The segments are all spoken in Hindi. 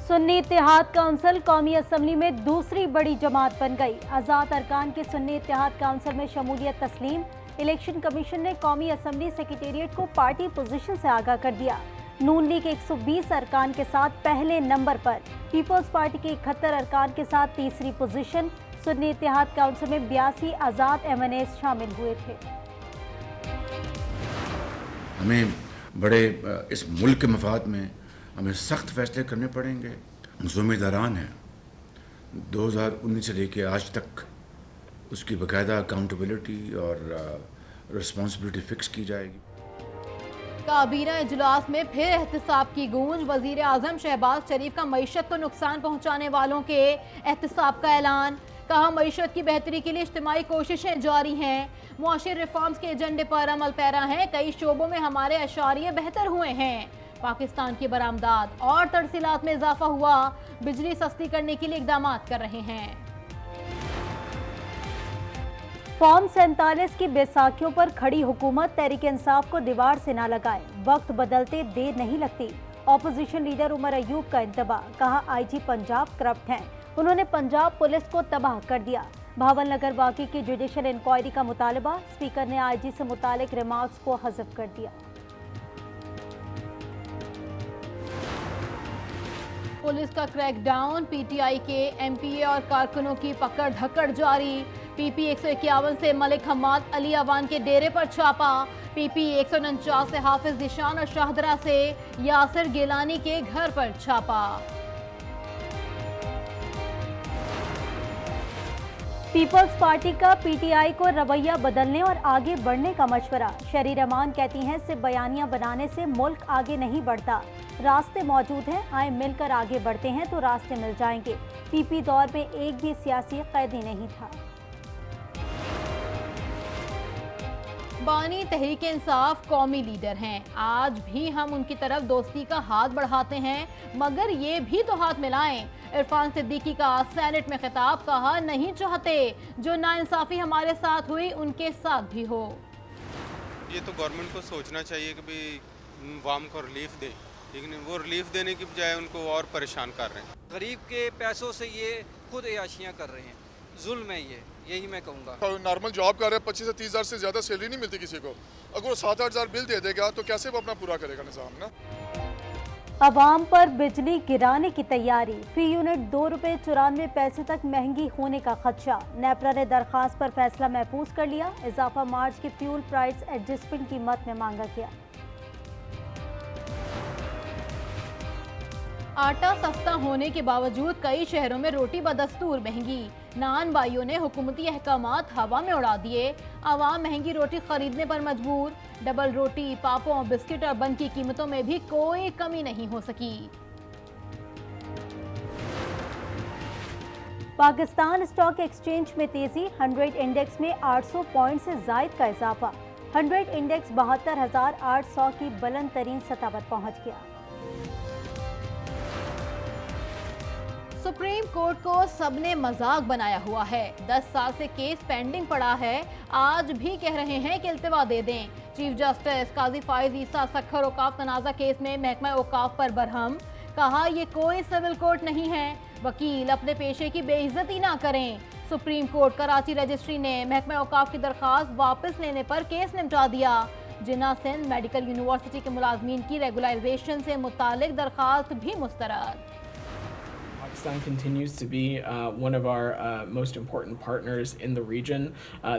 सुन्नी इत्तेहाद काउंसिल कौमी असम्बली में दूसरी बड़ी जमात बन गई। आज़ाद अरकान के सुन्नी इत्तेहाद काउंसिल में शमूलियत तस्लीम। इलेक्शन कमीशन ने कौमी असम्बली सेक्रेटेरिएट को पार्टी पोजीशन से आगाह कर दिया। नून लीग 120 अरकान के साथ पहले नंबर पर, पीपल्स पार्टी के 71 अरकान के साथ तीसरी पोजीशन। सुन्नी इत्तेहाद काउंसिल में 82 आज़ाद एमएनएस शामिल हुए थे। हमें बड़े इस मुल्क के मफाद में हमें सख्त फैसले करने पड़ेंगे। ज़िम्मेदारान हैं 2019 से लेके आज तक उसकी बाकायदा अकाउंटेबिलिटी और रिस्पॉन्सिबिलिटी फिक्स की जाएगी। काबीना इजलास में फिर एहतसाब की गूंज। वजीर आजम शहबाज शरीफ का मईशत को नुकसान पहुंचाने वालों के एहतसाब का ऐलान। कहा, मईशत की बेहतरी के लिए इज्तिमाई कोशिशें जारी हैं। मुआशी रिफॉर्म्स के एजेंडे पर अमल पैरा हैं। कई शोबों में हमारे अशारिये बेहतर हुए हैं। पाकिस्तान की बरामदात और तरसीलात में इजाफा हुआ। बिजली सस्ती करने के लिए इकदाम कर रहे हैं। फॉर्म 47 की बैसाखियों पर खड़ी हुकूमत तहरीक इंसाफ को दीवार से ना लगाए। वक्त बदलते देर नहीं लगती। ऑपोजिशन लीडर उमर अयूब का इंतबा। कहा, आईजी पंजाब करप्ट हैं। उन्होंने पंजाब पुलिस को तबाह कर दिया। भावल नगर वाक़ई की जुडिशल इंक्वायरी का मुतालबा। स्पीकर ने आईजी से मुतालिक रिमार्क्स को हज़फ कर दिया। पुलिस का क्रैकडाउन। पीटीआई के एमपीए और कारकुनों की पकड़ धकड़ जारी। पीपी 151 से मलिक हम्माद अली अवान के डेरे पर छापा। पीपी 149 से हाफिज निशान और शाहदरा से यासिर गिलानी के घर पर छापा। पीपल्स पार्टी का पीटीआई को रवैया बदलने और आगे बढ़ने का मशवरा। शरी रहमान कहती हैं, सिर्फ बयानियां बनाने से मुल्क आगे नहीं बढ़ता। रास्ते मौजूद हैं, आए मिलकर आगे बढ़ते हैं तो रास्ते मिल जाएंगे। पीपी दौर में एक भी सियासी कैदी नहीं था। बानी तहरीक इंसाफ कौमी लीडर हैं। आज भी हम उनकी तरफ दोस्ती का हाथ बढ़ाते हैं, मगर ये भी तो हाथ मिलाएं। इरफान सिद्दीकी का सेनेट में खिताब। कहा, नहीं चाहते जो नाइंसाफी हमारे साथ हुई उनके साथ भी हो। ये तो गवर्नमेंट को सोचना चाहिए कि भाई वाम को रिलीफ दे, लेकिन वो रिलीफ देने की बजाय उनको और परेशान कर रहे हैं। गरीब के पैसों से ये खुद अयाशियाँ कर रहे हैं। जुल्म है ये, यही मैं कहूँगा। नॉर्मल जॉब कर रहे हैं, 25 से 30 हज़ार से ज़्यादा सैलरी नहीं मिलती किसी को। अगर वो 7-8 हज़ार बिल दे देगा तो कैसे वो अपना पूरा करेगा निज़ाम ना। अवाम पर बिजली गिराने की तैयारी। फी यूनिट ₹2.94 तक महंगी होने का खदशा। नेपरा ने दरखास्त पर फैसला महफूज कर लिया। इजाफा मार्च के फ्यूल प्राइस एडजस्टमेंट की मद में मांगा गया। आटा सस्ता होने के बावजूद कई शहरों में रोटी बदस्तूर महंगी। नान भाइयों ने हुकूमती अहकामात हवा में उड़ा दिए। आवाम महंगी रोटी खरीदने पर मजबूर। डबल रोटी, पापों, बिस्किट और बन की कीमतों में भी कोई कमी नहीं हो सकी। पाकिस्तान स्टॉक एक्सचेंज में तेजी। 100 इंडेक्स में 800 पॉइंट से जायद का इजाफा। 100 इंडेक्स 72,800 की बुलंद तरीन सतह पर पहुंच गया। सुप्रीम कोर्ट को सबने मजाक बनाया हुआ है। 10 साल से केस पेंडिंग पड़ा है। आज भी कह रहे हैं कि इल्तिवा दे दें। चीफ जस्टिस काजी फाइज ईसा सखर औकाफ तनाज़ा केस में महकमा औकाफ पर बरहम। कहा, ये कोई सिविल कोर्ट नहीं है। वकील अपने पेशे की बेइज्जती ना करें। सुप्रीम कोर्ट कराची रजिस्ट्री ने महकमा औकाफ की दरखास्त वापस लेने पर केस निपटा दिया। जिन्ना सिंध मेडिकल यूनिवर्सिटी के मुलाजमीन की रेगुलराइजेशन से मुतालिक दरखास्त भी मुस्तरद। Pakistan continues to be one of our most important partners in the region.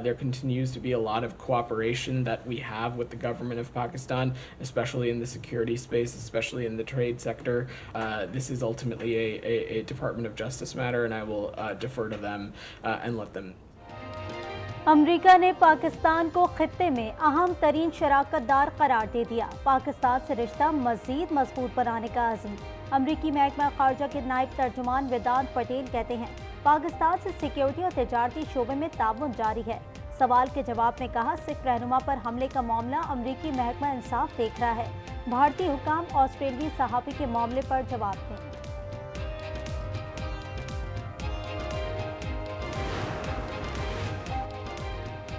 There continues to be a lot of cooperation that we have with the government of Pakistan, especially in the security space, especially in the trade sector. This is ultimately a Department of Justice matter, and I will defer to them and let them. अमरीका ने पाकिस्तान को खित्ते में अहम तरीन शराकतदार करार दे दिया। पाकिस्तान से रिश्ता मजीद मजबूत बनाने का अज़्म। अमरीकी महकमा खारजा के नायब तर्जुमान वेदांत पटेल कहते हैं, पाकिस्तान से सिक्योरिटी और तजारती शोबे में ताउन जारी है। सवाल के जवाब में कहा, सिख रहनुमा पर हमले का मामला अमरीकी महकमा इंसाफ देख रहा है। भारतीय हुकाम ऑस्ट्रेलियाई सहाफ़ी के मामले पर जवाब दें।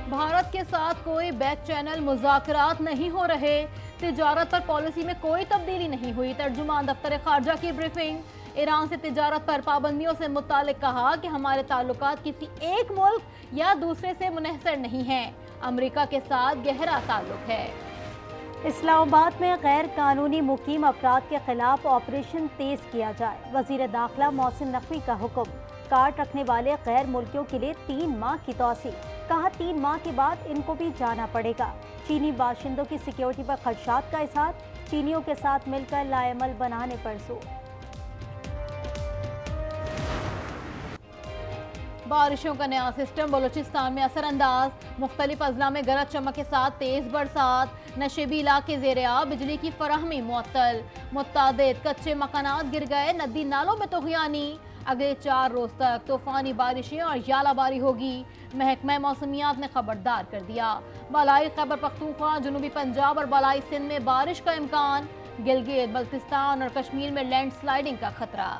भारत के साथ कोई बैक चैनल मुज़ाकरात नहीं हो रहे। तिजारत पर पॉलिसी में कोई तब्दीली नहीं हुई। तर्जुमान दफ्तर खारजा की ब्रीफिंग। ईरान से तिजारत पर पाबंदियों से मुतालिक कहा कि हमारे ताल्लुकात किसी एक मुल्क या दूसरे से मुनहसर नहीं हैं। अमेरिका के साथ गहरा ताल्लुक है। इस्लामाबाद में गैर कानूनी मुकीम अफराद के खिलाफ ऑपरेशन तेज किया जाए। वजीर दाखिला मोहसिन नकवी का हुक्म। कार्ड रखने वाले गैर मुल्कियों के लिए 3 माह की तौसी। कहा 3 माह के बाद इनको भी जाना पड़ेगा। चीनी बाशिंदों की सिक्योरिटी पर खदशात का इजहार। चीनियों के साथ मिलकर लाएमल बनाने पर जोर। बारिशों का नया सिस्टम बलूचिस्तान में असरअंदाज। मुख्तलिफ अजला में गरज चमक के साथ तेज बरसात। नशेबी इलाके ज़ेर-ए-आब, बिजली की फराहमी मुअत्तल। मुतादिद कच्चे मकानात गिर गए, नदी नालों में तूफ़ानी। अगले 4 रोज तक तूफानी बारिशें और यालाबारी होगी। महकमा मौसमियात ने खबरदार कर दिया। बालाई खैबर पख्तूनख्वा, जनूबी पंजाब और बालाई सिंध में बारिश का इम्कान। गिलगित बल्तिस्तान और कश्मीर में लैंडस्लाइडिंग का खतरा।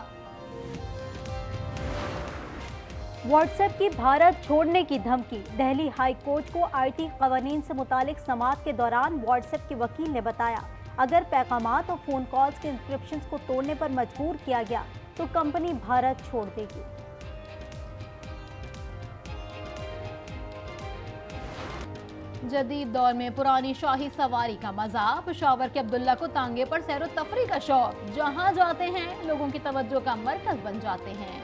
व्हाट्सएप की भारत छोड़ने की धमकी। दिल्ली हाई कोर्ट को आईटी कवानीन से मुतालिक समाअत के दौरान व्हाट्सएप के वकील ने बताया, अगर पैगामात और फ़ोन कॉल्स के इंस्क्रिप्शंस को तोड़ने पर मजबूर किया गया तो कंपनी भारत छोड़ देगी। जदीद दौर में पुरानी शाही सवारी का मजा। पेशावर के अब्दुल्ला को तांगे पर सैर व तफरी का शौक। जहां जाते हैं लोगों की तवज्जो का मरकज बन जाते हैं।